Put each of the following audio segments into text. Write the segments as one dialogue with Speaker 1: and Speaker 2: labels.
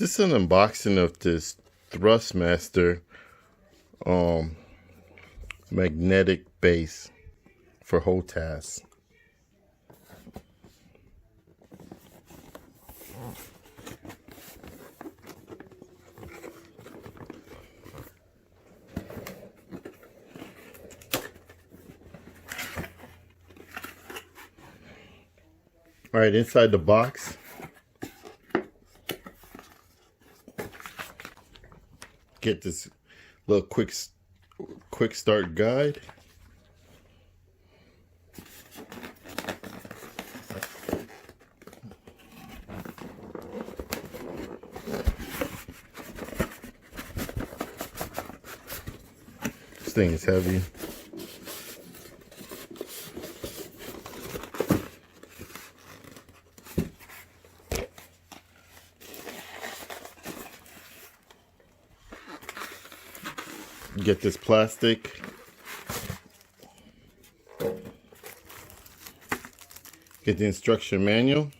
Speaker 1: This is an unboxing of this Thustmaster magnetic base for Hotas. All right, inside the box, get this little quick start guide. This thing is heavy. Get this plastic. Get the instruction manual.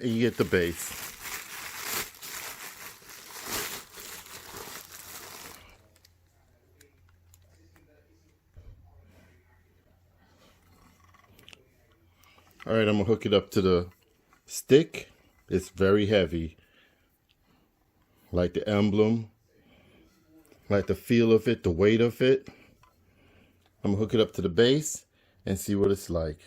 Speaker 1: And you get the base. All right, I'm gonna hook it up to the stick. It's very heavy. Like the emblem, like the feel of it, the weight of it. I'm gonna hook it up to the base and see what it's like.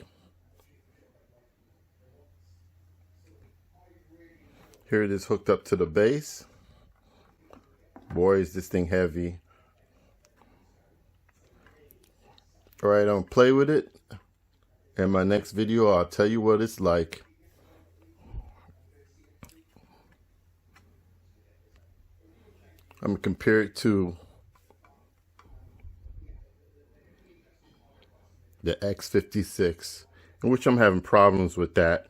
Speaker 1: Here it is hooked up to the base. Boy, is this thing heavy. All right, I'm gonna play with it. In my next video, I'll tell you what it's like. I'm gonna compare it to the X56, in which I'm having problems with that.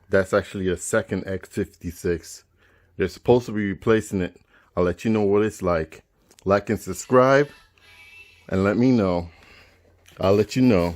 Speaker 1: That's actually a second X56. They're supposed to be replacing it. I'll let you know what it's like. Like and subscribe, and let me know. I'll let you know.